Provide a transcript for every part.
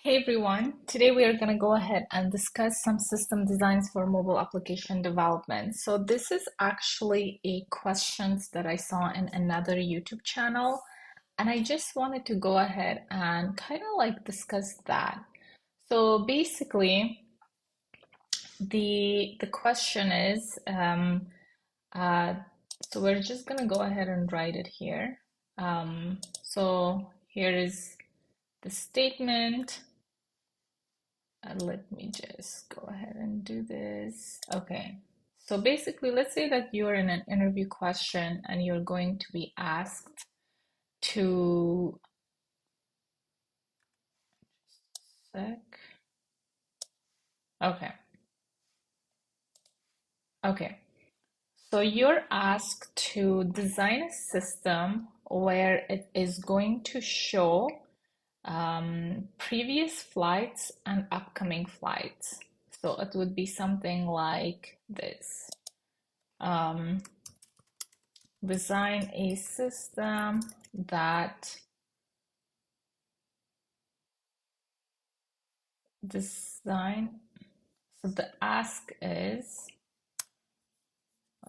Hey everyone, today we are going to go ahead and discuss some system designs for mobile application development. So this is actually a questions that I saw in another YouTube channel, and I just wanted to go ahead and kind of like discuss that. So basically, the question is, uh, so we're just going to go ahead and write it here. So here is the statement. Let me just go ahead and do this. Okay. So basically, let's say that you're in an interview question and you're going to be asked to sec. Okay. Okay. So you're asked to design a system where it is going to show previous flights and upcoming flights. So it would be something like this. Um, Design a system that design. So the ask is,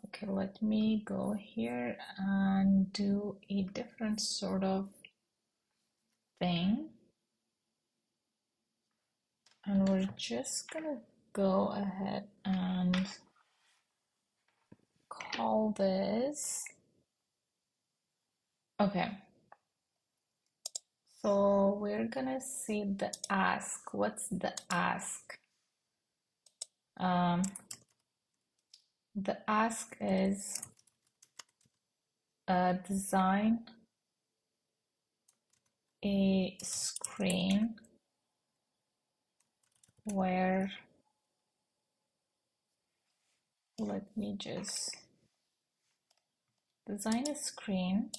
okay, let me go here and do a different sort of thing. And we're just gonna go ahead and call this. Okay. So we're gonna see the ask. What's the ask? Um, the ask is design a screen where, let me just design a screen,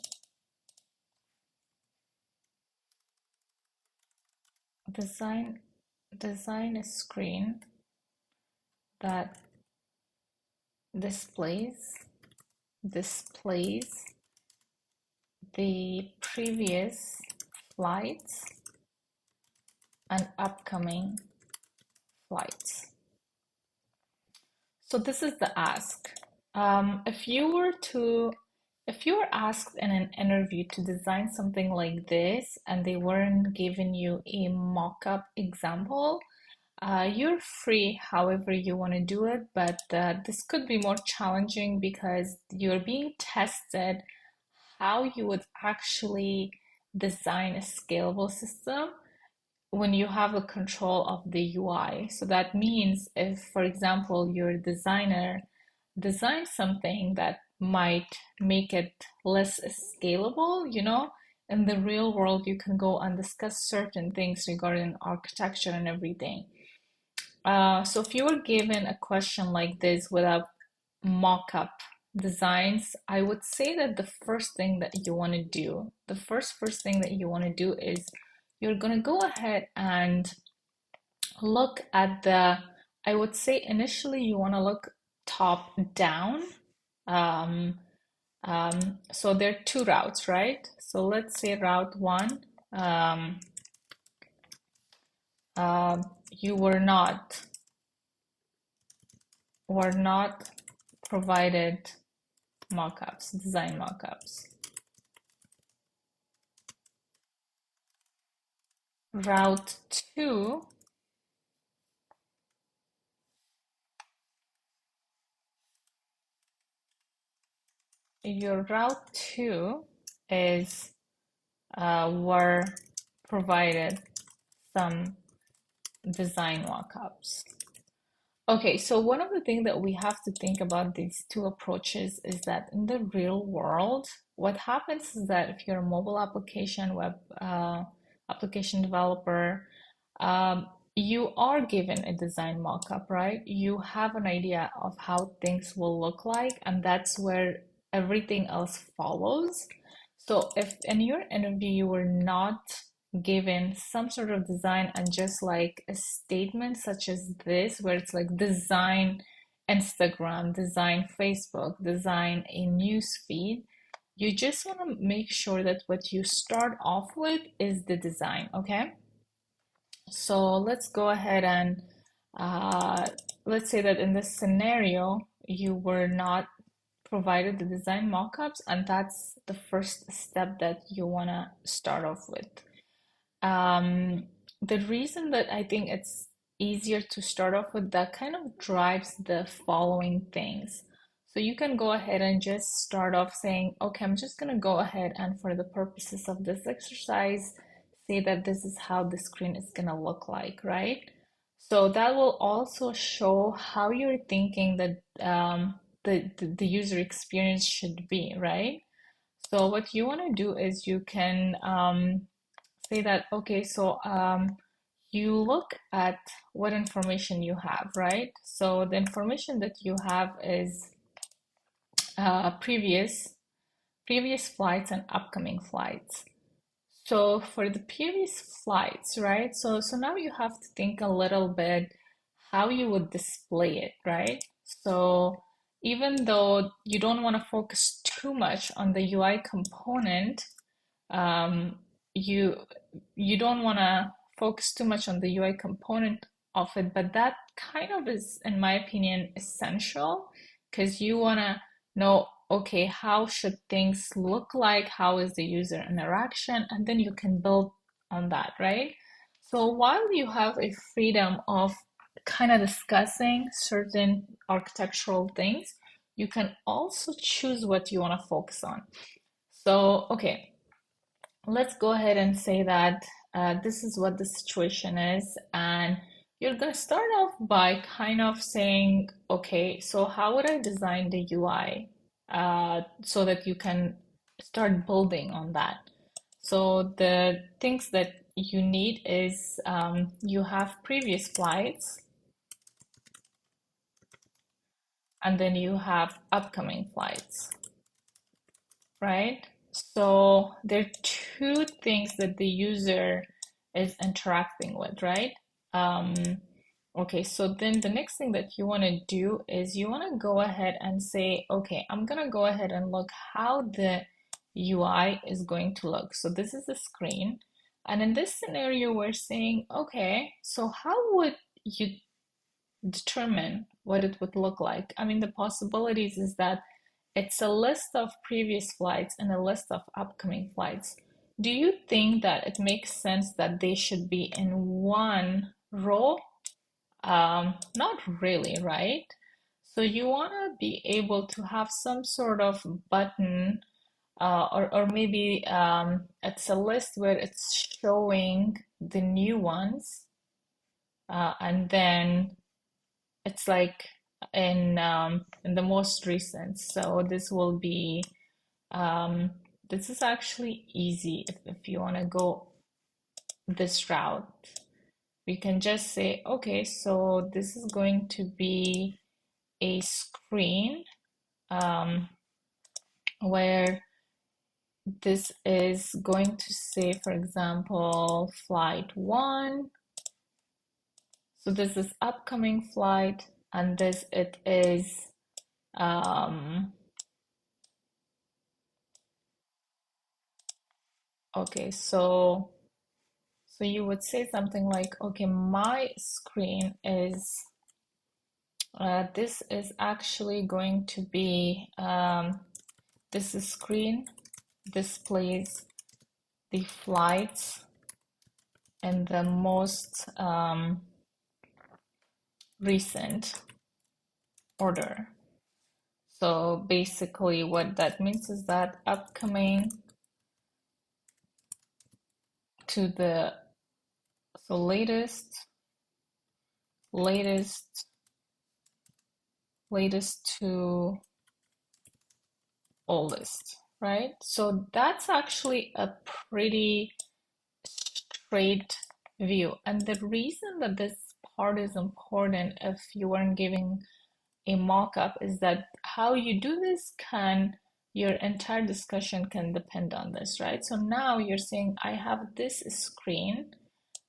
design design a screen that displays the previous flights and upcoming flights. So this is the ask. If you were to, if you were asked in an interview to design something like this and they weren't giving you a mock-up example, you're free however you want to do it, but this could be more challenging because you're being tested how you would actually design a scalable system when you have a control of the UI. So that means if, for example, your designer designs something that might make it less scalable, in the real world, you can go and discuss certain things regarding architecture and everything. So if you were given a question like this without mock-up designs, I would say that the first thing that you want to do, the first thing that you want to do is you're going to go ahead and look at I would say initially you want to look top down. Um, so there are two routes, right? So let's say route one, um, you were not provided mockups, design mockups. Route two, your route two is were provided some design mockups. Okay, so one of the things that we have to think about these two approaches is that in the real world, what happens is that if you're a mobile application, web application developer, you are given a design mockup, right? You have an idea of how things will look like, and that's where everything else follows. So if in your interview you were not given some sort of design and just like a statement such as this, where it's like design Instagram, design Facebook, design a news feed, you just want to make sure that what you start off with is the design, okay? So let's go ahead and uh, let's say that in this scenario, you were not provided the design mockups, and that's the first step that you want to start off with. Um, the reason that I think it's easier to start off with that kind of drives the following things. So you can go ahead and just start off saying, okay, I'm just gonna go ahead and for the purposes of this exercise, say that this is how the screen is gonna look like, right? So that will also show how you're thinking that the user experience should be, right? So what you want to do is you can say that, okay, so you look at what information you have, right? So the information that you have is previous flights and upcoming flights. So for the previous flights, right? So now you have to think a little bit how you would display it, right? So even though you don't want to focus too much on the UI component, um, you you don't want to focus too much on the UI component of it, but that kind of is, in my opinion, essential because you want to know, okay, how should things look like? How is the user interaction? And then you can build on that, right? So while you have a freedom of kind of discussing certain architectural things, you can also choose what you want to focus on. So, okay, let's go ahead and say that this is what the situation is, and you're going to start off by kind of saying, okay, so how would I design the UI so that you can start building on that? So the things that you need is you have previous flights, and then you have upcoming flights, right? So there are two things that the user is interacting with, right? Um, okay, so then the next thing that you want to do is you want to go ahead and say, okay, I'm gonna go ahead and look how the UI is going to look. So this is the screen. And in this scenario, we're saying, okay, so how would you determine what it would look like? I mean, the possibilities is that it's a list of previous flights and a list of upcoming flights. Do you think that it makes sense that they should be in one row? Not really, right? So you want to be able to have some sort of button, or maybe it's a list where it's showing the new ones, and then it's like in the most recent. So this will be this is actually easy if you want to go this route. We can just say, okay, so this is going to be a screen where this is going to say, for example, flight one. So this is upcoming flight, and this it is okay, so you would say something like, okay, my screen is this is actually going to be this screen displays the flights in the most recent order. So basically what that means is that upcoming to the so latest latest to oldest, right? So that's actually a pretty straight view. And the reason that this part is important if you weren't giving a mock-up is that how you do this can your entire discussion can depend on this, right? So now you're saying I have this screen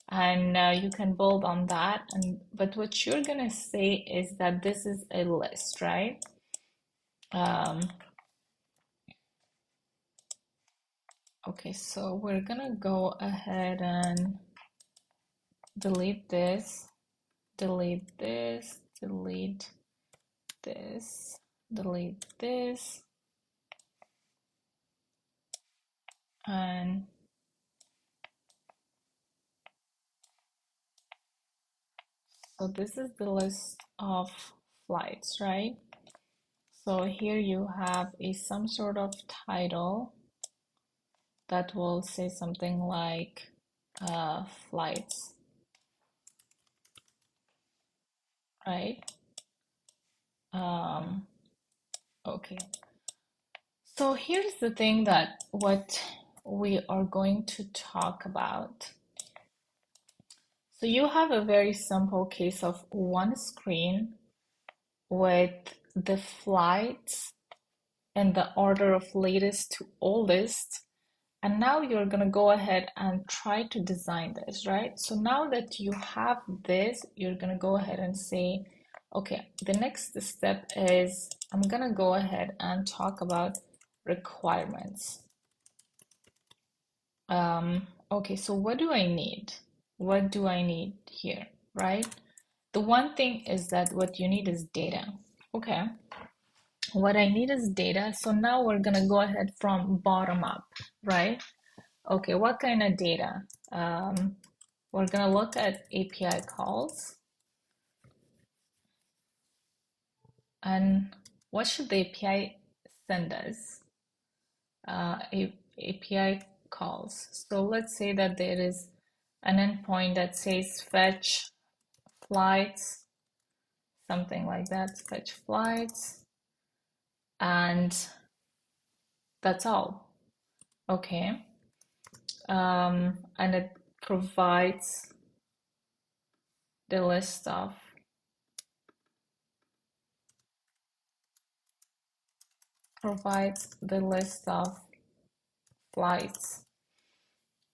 and you can build on that, and but what you're gonna say is that this is a list, right? um, okay, so we're gonna go ahead and delete this, delete this, delete this, delete this, and so this is the list of flights, right? So here you have some sort of title that will say something like flights, right? Um, okay. So here's the thing that what we are going to talk about. So you have a very simple case of one screen with the flights in the order of latest to oldest. And now you're going to go ahead and try to design this, right? So now that you have this, you're going to go ahead and say, okay, the next step is I'm going to go ahead and talk about requirements. Okay, so what do I need? What do I need here, right? The one thing is that what you need is data. Okay, what I need is data. So now we're gonna go ahead from bottom up, right? Okay, what kind of data? We're gonna look at API calls. And what should the API send us? API calls. So let's say that there is an endpoint that says fetch flights, something like that, fetch flights, and that's all. Okay. And it provides the list of flights.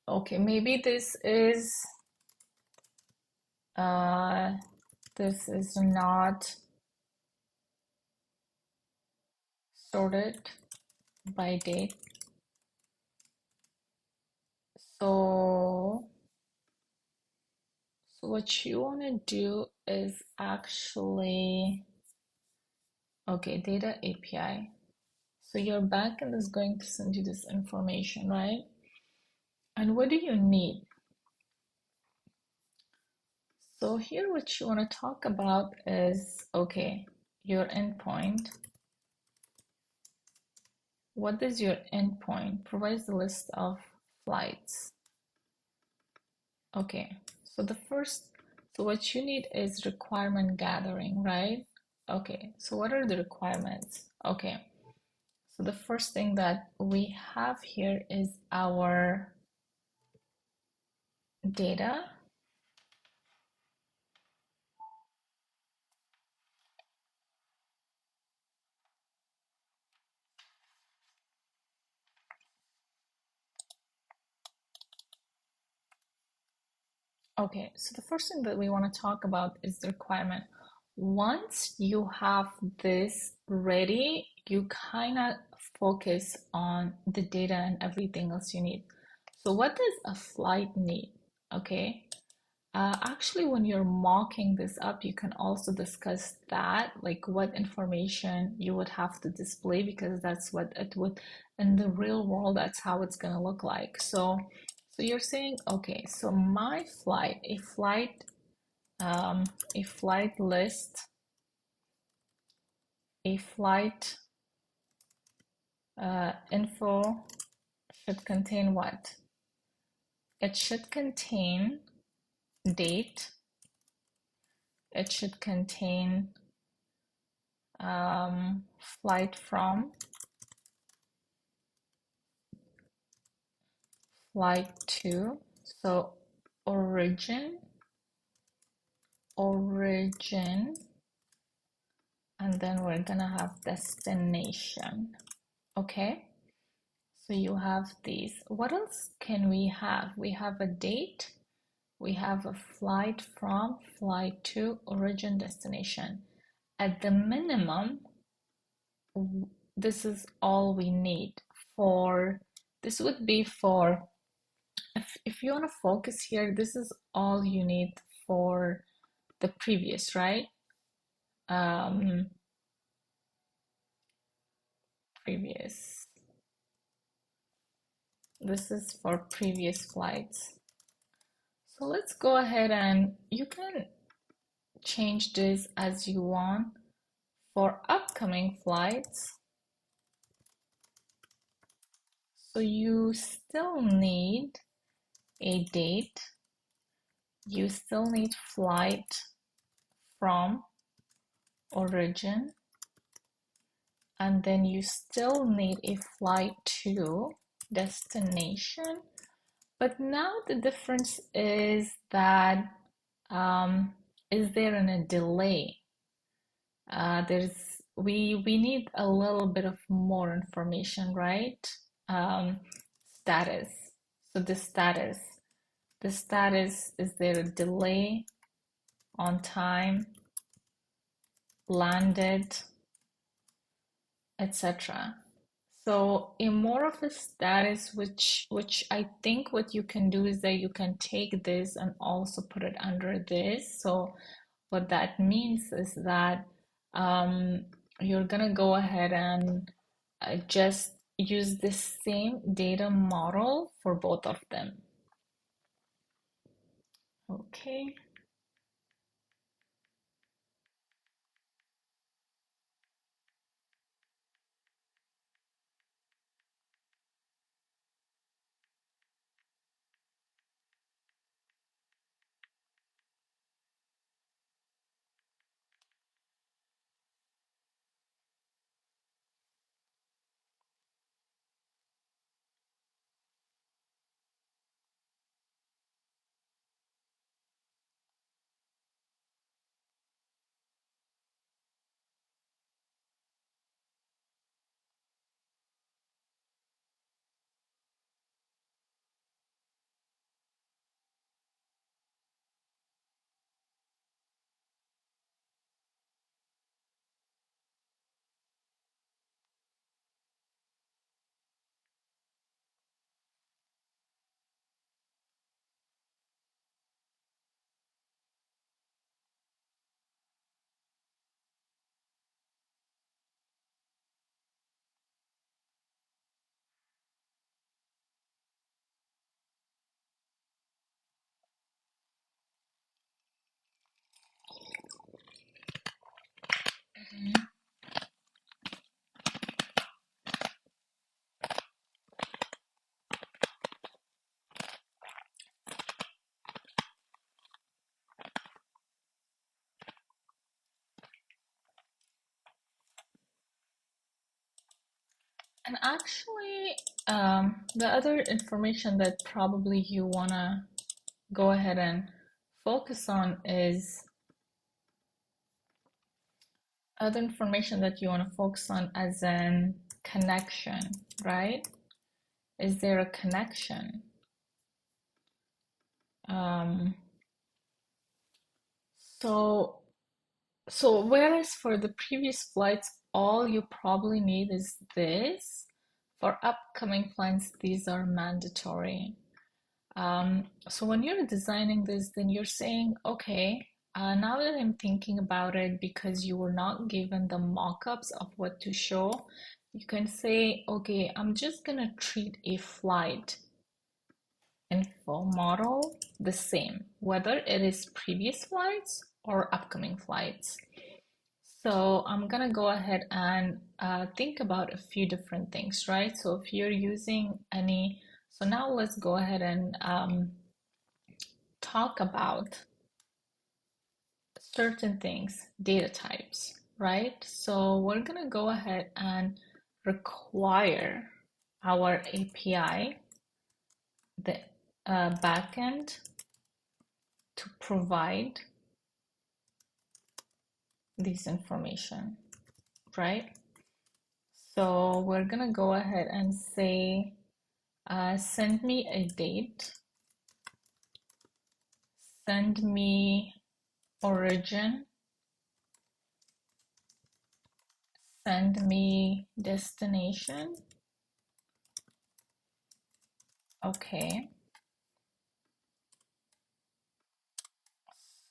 Okay, maybe this is not sorted by date. So what you want to do is actually, okay, data API. So your backend is going to send you this information, right? And what do you need? So here what you want to talk about is, okay, your endpoint. What is your endpoint? Provides the list of flights. Okay, so so what you need is requirement gathering, right? Okay, so what are the requirements? Okay, so the first thing that we have here is our data. Okay, so the first thing that we want to talk about is the requirement. Once you have this ready, you kind of focus on the data and everything else you need. So what does a flight need? Okay, actually, when you're mocking this up, you can also discuss that, like what information you would have to display, because that's what it would, in the real world, that's how it's gonna look like. So you're saying, okay, so my flight, a flight list, a flight info should contain what? It should contain date. It should contain flight from, flight to. So origin, and then we're gonna have destination. Okay, so you have these. What else can we have? We have a date, we have a flight from, flight to, origin, destination. At the minimum, this is all we need for, this would be for if you want to focus here, this is all you need for the previous, right? Um, previous. This is for previous flights. So let's go ahead and you can change this as you want for upcoming flights. So you still need a date. You still need flight from origin, and then you still need a flight to destination. But now the difference is that is there a delay? We need a little bit of more information, right? Um, status. So the status, is there a delay, on time, landed, etc. So in more of a status, which I think what you can do is that you can take this and also put it under this. So what that means is that um, you're gonna go ahead and just use the same data model for both of them. Okay. And actually, the other information that probably you wanna go ahead and focus on is other information that you want to focus on as an connection, right? Is there a connection? Um, so so whereas for the previous flights, all you probably need is this. For upcoming flights, these are mandatory. So when you're designing this, then you're saying, okay, now that I'm thinking about it, because you were not given the mock-ups of what to show, you can say, okay, I'm just gonna treat a flight info model the same, whether it is previous flights or upcoming flights. So I'm gonna go ahead and think about a few different things, right? So if you're using any, so now let's go ahead and talk about certain things, data types, right? So we're gonna go ahead and require our API, the backend, to provide this information, right? So we're gonna go ahead and say, send me a date, send me origin, send me destination. Okay.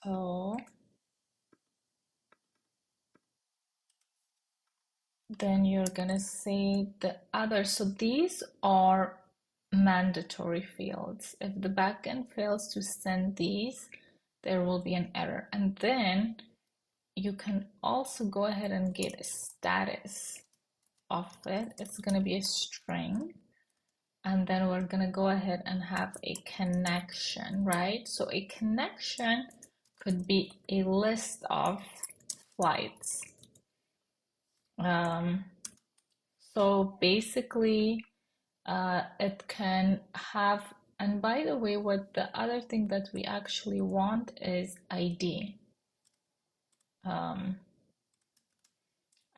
So then you're gonna say the other. So these are mandatory fields. If the backend fails to send these, there will be an error. And then you can also go ahead and get a status of it. It's gonna be a string. And then we're gonna go ahead and have a connection, right? So a connection could be a list of flights. Um, so basically, it can have, and by the way, what the other thing that we actually want is ID. Um,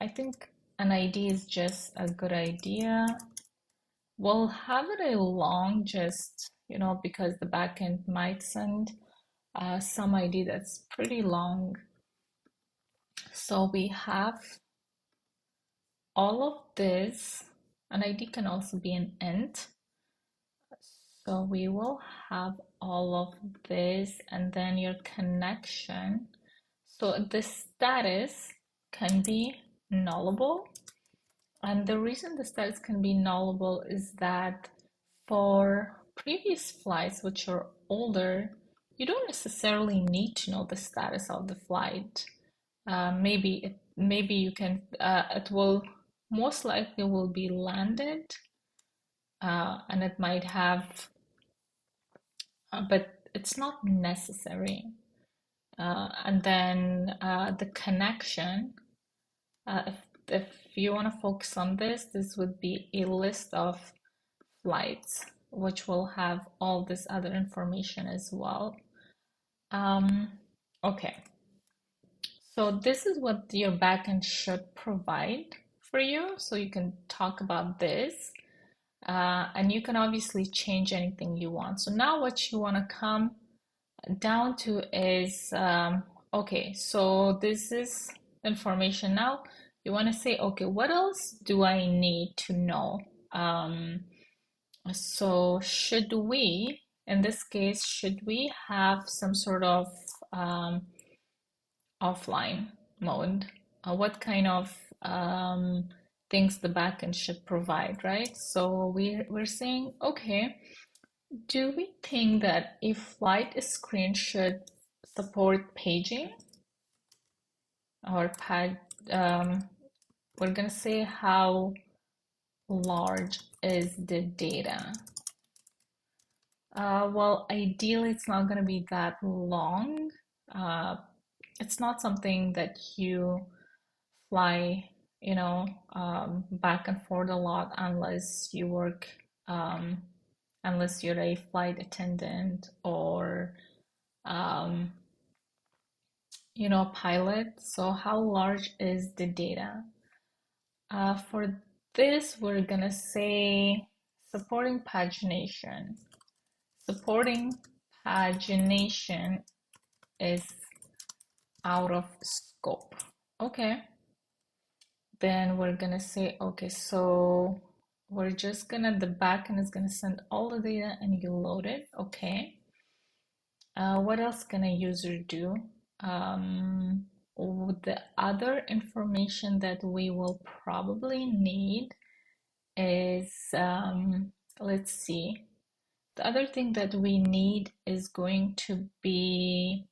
I think an ID is just a good idea. We'll have it along just, because the backend might send some ID that's pretty long. So we have all of this. An ID can also be an int. So we will have all of this and then your connection. So the status can be nullable. And the reason the status can be nullable is that for previous flights, which are older, you don't necessarily need to know the status of the flight. Maybe you can, it will most likely will be landed, and it might have, but it's not necessary. And then the connection, if you want to focus on this, this would be a list of flights, which will have all this other information as well. Okay, so this is what your backend should provide for you. So you can talk about this, and you can obviously change anything you want. So now what you want to come down to is, okay, so this is information. Now you want to say, okay, what else do I need to know? So should we, in this case, should we have some sort of um, offline mode? What kind of things the backend should provide, right? So we're saying, okay, do we think that a flight screen should support paging or pad? We're gonna say how large is the data? Well, ideally, it's not going to be that long. Uh, it's not something that you fly, back and forth a lot unless you work, um, unless you're a flight attendant or, um, pilot. So how large is the data? For this, we're gonna say supporting pagination. Supporting pagination is out of scope. Okay, then we're gonna say, okay, so we're just gonna, the backend is gonna send all the data and you load it. Okay. What else can a user do? The other information that we will probably need is, let's see, the other thing that we need is going to be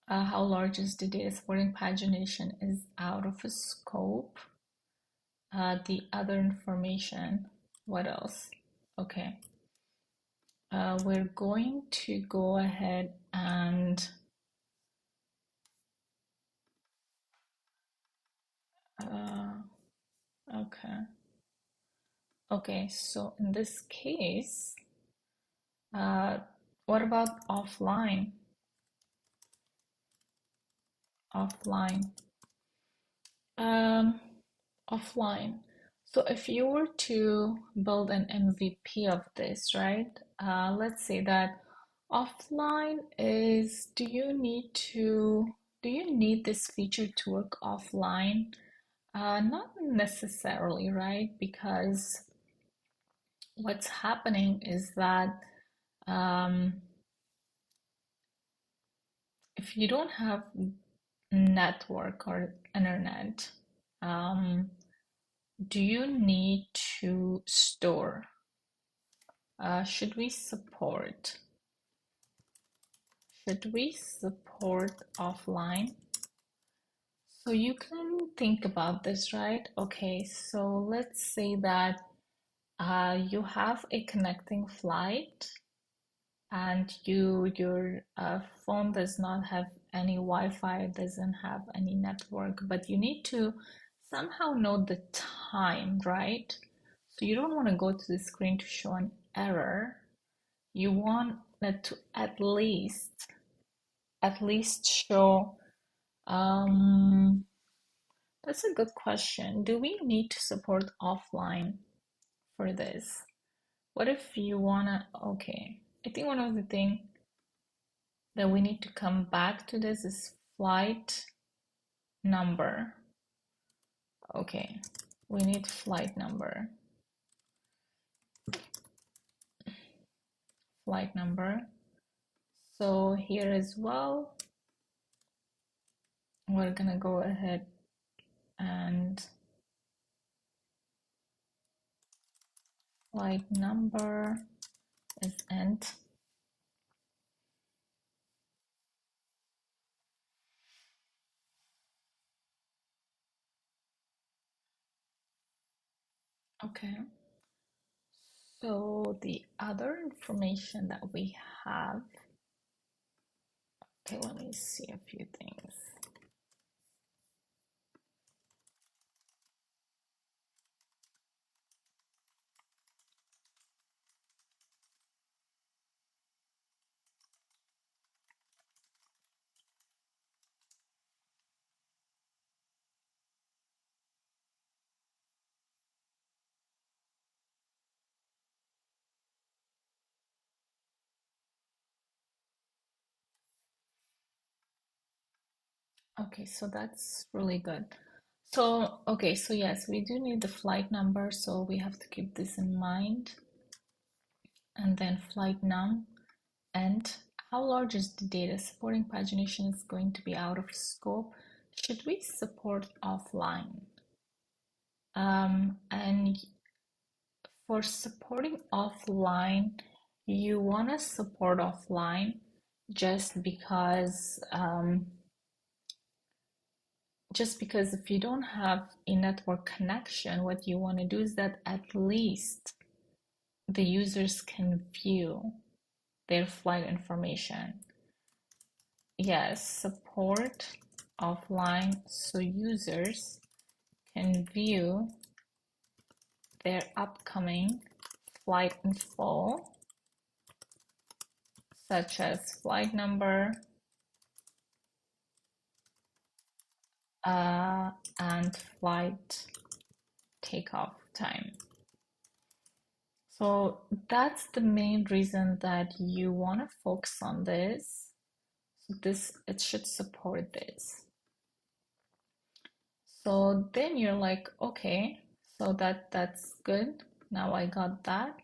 how large is the data supporting pagination is out of scope. The other information, what else? Okay. We're going to go ahead and okay. Okay, so in this case, uh, what about offline? Offline. Um, Offline. So if you were to build an MVP of this, right? Let's say that offline is, do you need this feature to work offline? Not necessarily, right? Because what's happening is that um, if you don't have network or internet, um, do you need to store? Should we support? Should we support offline? So you can think about this, right? Okay, so let's say that you have a connecting flight and your phone does not have any Wi-Fi, doesn't have any network, but you need to somehow know the time, right? So you don't want to go to the screen to show an error. You want it to at least show that's a good question. Do we need to support offline for this? What if you wanna, okay. I think one of the things that we need to come back to this is flight number. Okay, we need flight number. Flight number. So here as well, we're gonna go ahead and flight number is int. Okay. So the other information that we have, okay, let me see a few things. Okay, so that's really good. So, okay, so yes, we do need the flight number, so we have to keep this in mind. And then flight num and how large is the data? Supporting pagination is going to be out of scope. Should we support offline? And for supporting offline, you want to support offline just because if you don't have a network connection, what you want to do is that at least the users can view their flight information. Yes, support offline so users can view their upcoming flight info, such as flight number and flight takeoff time. So that's the main reason that you want to focus on this. So it should support this. So then you're like, okay, so that's good. Now I got that.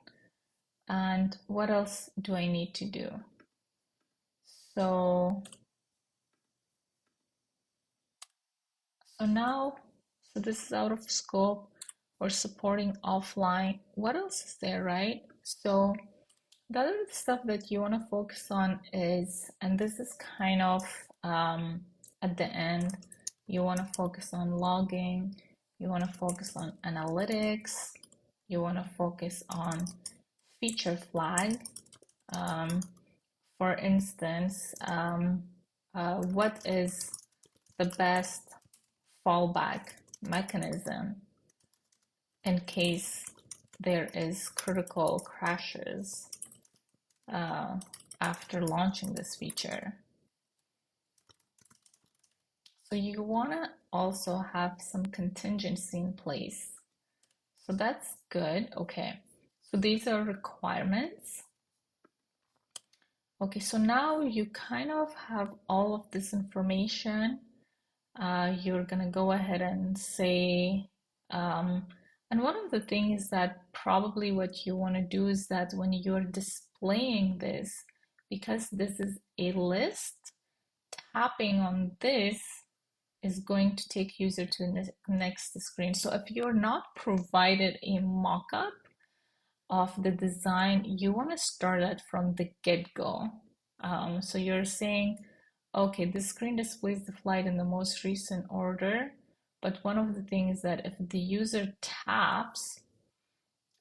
And what else do I need to do? So now, so this is out of scope. We're supporting offline. What else is there, right? So the other stuff that you want to focus on is, and this is kind of at the end, you want to focus on logging, you want to focus on analytics, you want to focus on feature flag. For instance, what is the best fallback mechanism in case there is critical crashes after launching this feature. So you want to also have some contingency in place. So that's good. Okay. So these are requirements. Okay, so now you kind of have all of this information. You're gonna go ahead and say, and one of the things that probably what you want to do is that when you're displaying this, because this is a list, tapping on this is going to take user to the next screen. So if you're not provided a mockup of the design, you want to start that from the get-go. So you're saying, okay, the screen displays the flight in the most recent order, but one of the things that if the user taps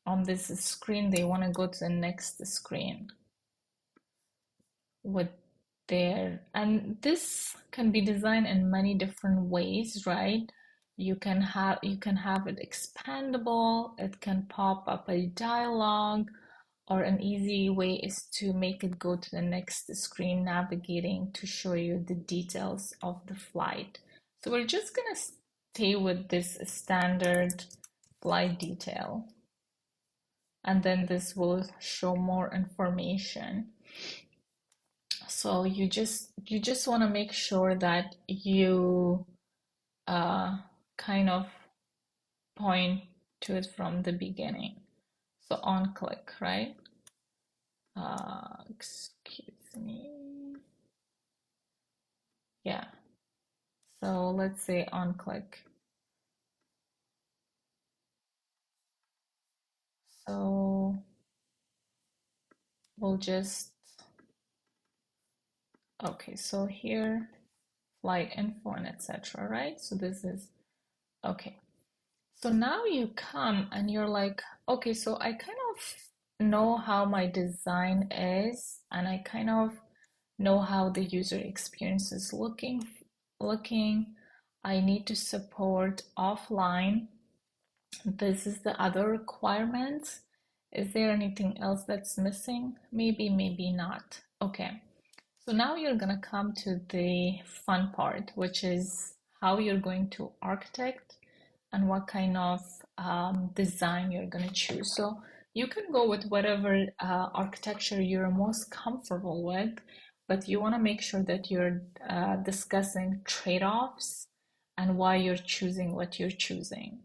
on this screen, they want to go to the next screen with their, and this can be designed in many different ways, right? You can have it expandable, it can pop up a dialogue, or an easy way is to make it go to the next screen navigating to show you the details of the flight. So we're just gonna stay with this standard flight detail, and then this will show more information. So you just want to make sure that you kind of point to it from the beginning. So on click, right? Excuse me. Yeah. So let's say on click. So we'll just, okay, so here, flight info and etc., right? So this is, okay. So now you come and you're like, okay, so I kind of know how my design is, and I kind of know how the user experience is looking. I need to support offline. This is the other requirements. Is there anything else that's missing? Maybe, maybe not. Okay. So now you're gonna come to the fun part, which is how you're going to architect and what kind of design you're gonna choose. So you can go with whatever architecture you're most comfortable with, but you wanna make sure that you're discussing trade-offs and why you're choosing what you're choosing.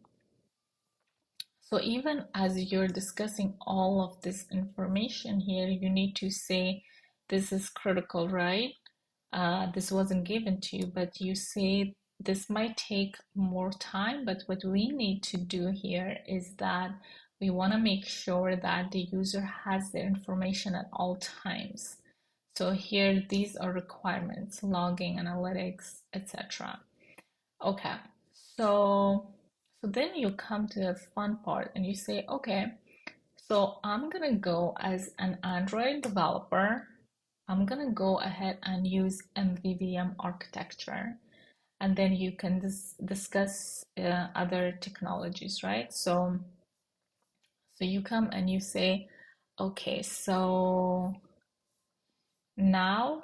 So even as you're discussing all of this information here, you need to say, this is critical, right? This wasn't given to you, but you say this might take more time, but what we need to do here is that we want to make sure that the user has their information at all times. So here, these are requirements, logging, analytics, etc. Okay, so then you come to the fun part and you say, okay, so I'm gonna go as an Android developer. I'm gonna go ahead and use MVVM architecture, and then you can discuss other technologies, right? So you come and you say, okay, so now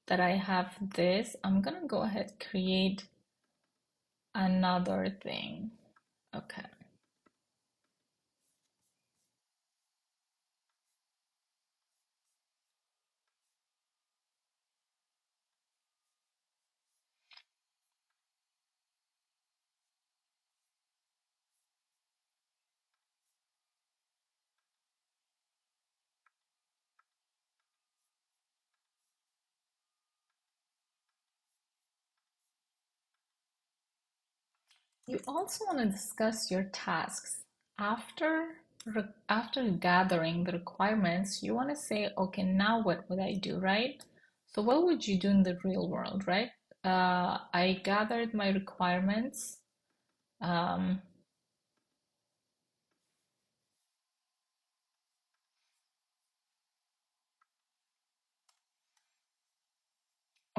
that I have this, I'm gonna go ahead create another thing. Okay. You also want to discuss your tasks. After gathering the requirements, you want to say, okay, now what would I do, right? So what would you do in the real world, right? I gathered my requirements. Um,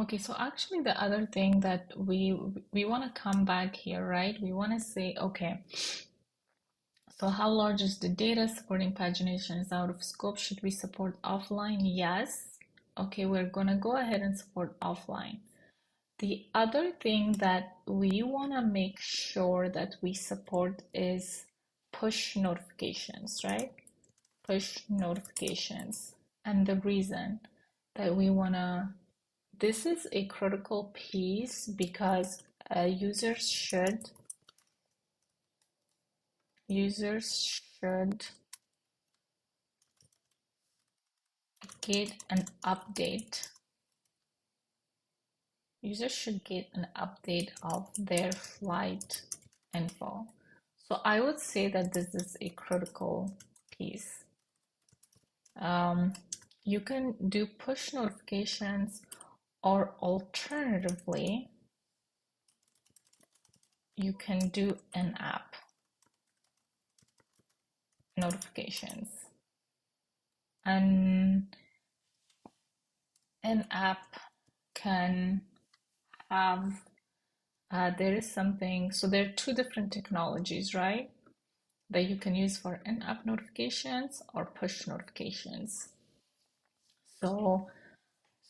okay, so actually the other thing that we want to come back here, right? We want to say, okay, so how large is the data? Supporting pagination is out of scope. Should we support offline? Yes. Okay, we're gonna go ahead and support offline. The other thing that we wanna make sure that we support is push notifications, right? Push notifications. And the reason that we wanna, this is a critical piece because users should get an update users should get an update of their flight info. So I would say that this is a critical piece. You can do push notifications, or alternatively, you can do in-app notifications. And in-app can have, there is something, so there are two different technologies, right? That you can use for in-app notifications or push notifications. So,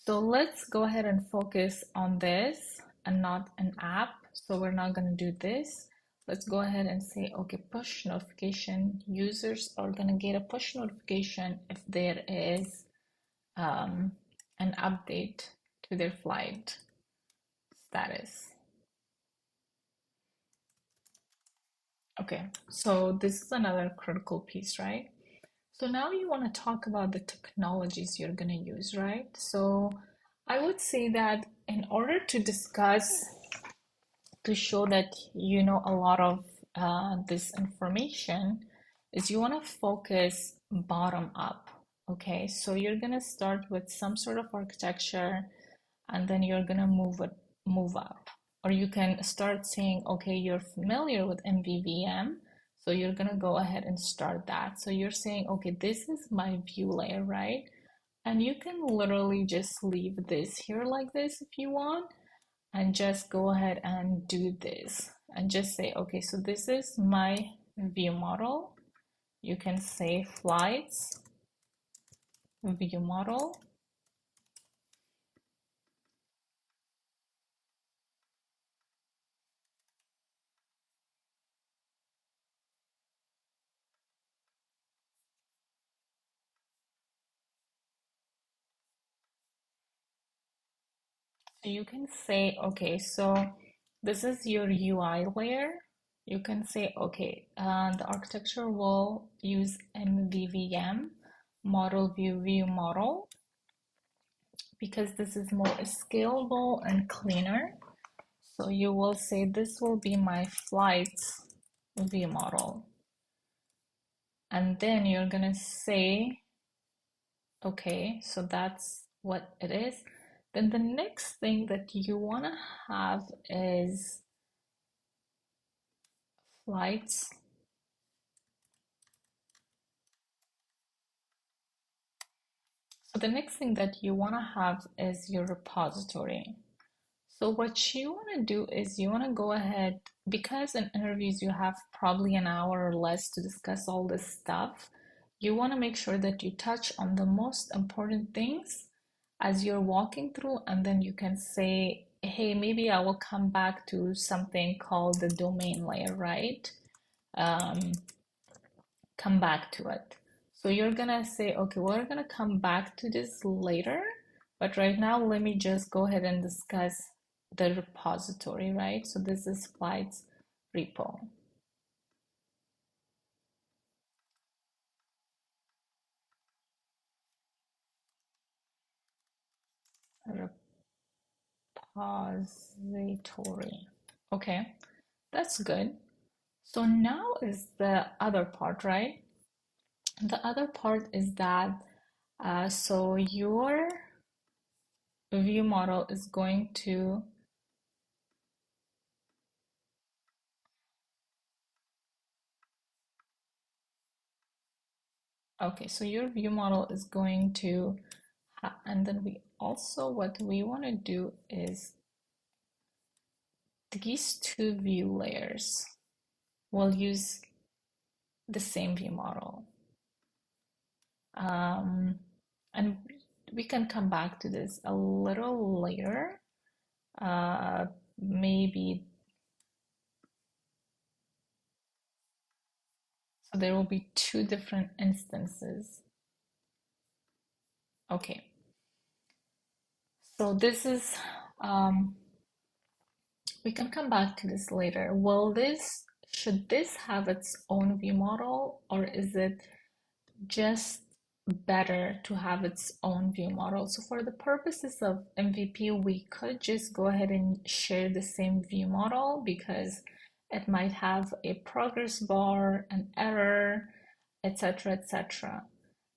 so let's go ahead and focus on this and not an app. So we're not going to do this. Let's go ahead and say, okay, push notification. Users are going to get a push notification if there is an update to their flight status. Okay, so this is another critical piece, right? So now you want to talk about the technologies you're going to use, right? So I would say that in order to discuss, to show that you know a lot of this information, is you want to focus bottom up. Okay, so you're going to start with some sort of architecture, and then you're going to move up. Or you can start saying, okay, you're familiar with MVVM, so you're going to go ahead and start that. So you're saying, okay, this is my view layer, right? And you can literally just leave this here like this if you want, and just go ahead and do this and just say, okay, so this is my view model. You can say flights view model. So you can say, okay, so this is your UI layer. You can say, okay, the architecture will use MVVM, model view model, because this is more scalable and cleaner. So you will say this will be my flights view model. And then you're gonna say, okay, so that's what it is. Then the next thing that you wanna have is flights. So the next thing that you want to have is your repository. So what you want to do is you want to go ahead, because in interviews you have probably an hour or less to discuss all this stuff. You want to make sure that you touch on the most important things as you're walking through, and then you can say, hey, maybe I will come back to something called the domain layer, right? Come back to it. So you're gonna say, okay, we're gonna come back to this later, but right now let me just go ahead and discuss the repository, right? So this is flights repo. Repository. Okay, that's good. So now is the other part, right? The other part is that so your view model is going to, okay, so your view model is going to, and then we also, what we want to do is these two view layers will use the same view model. And we can come back to this a little later. Maybe, so there will be two different instances. Okay, so this is, we can come back to this later. Should this have its own view model, or is it just better to have its own view model. So for the purposes of MVP, we could just go ahead and share the same view model because it might have a progress bar, an error, etc., etc.,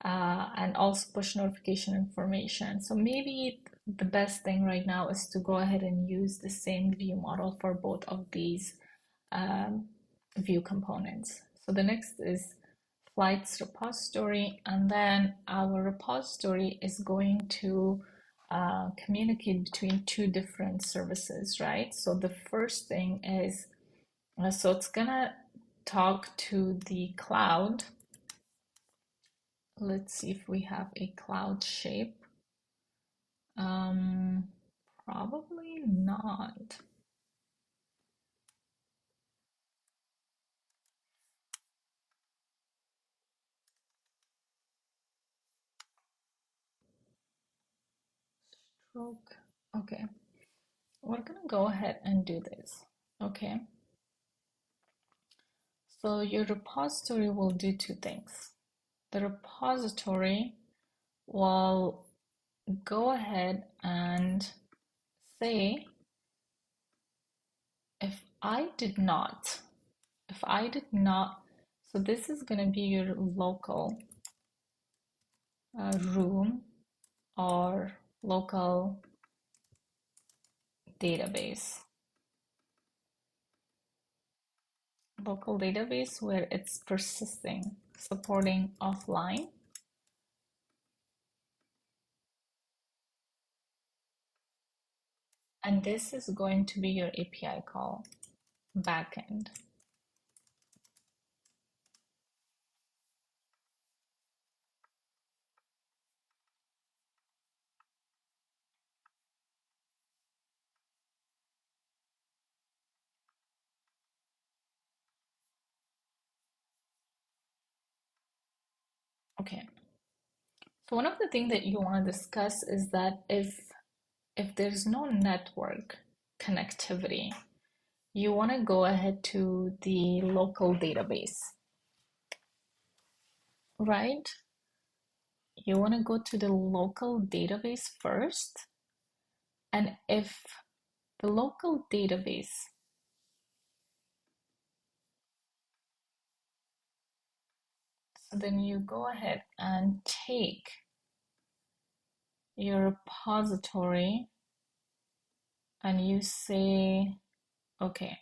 and also push notification information. So maybe the best thing right now is to go ahead and use the same view model for both of these um, view components. So the next is flights repository, and then our repository is going to communicate between two different services, right? So the first thing is, so it's gonna talk to the cloud. Let's see if we have a cloud shape. Um, Probably not. Stroke. Okay, we're gonna go ahead and do this. Okay, so your repository will do two things. The repository will go ahead and say, if I did not, if I did not, so this is going to be your local room or local database. Local database where it's persisting, supporting offline. And this is going to be your API call, backend. Okay. So one of the things that you want to discuss is that if there's no network connectivity, you want to go ahead to the local database, right? You want to go to the local database first. And if the local database, so then you go ahead and take your repository and you say, okay,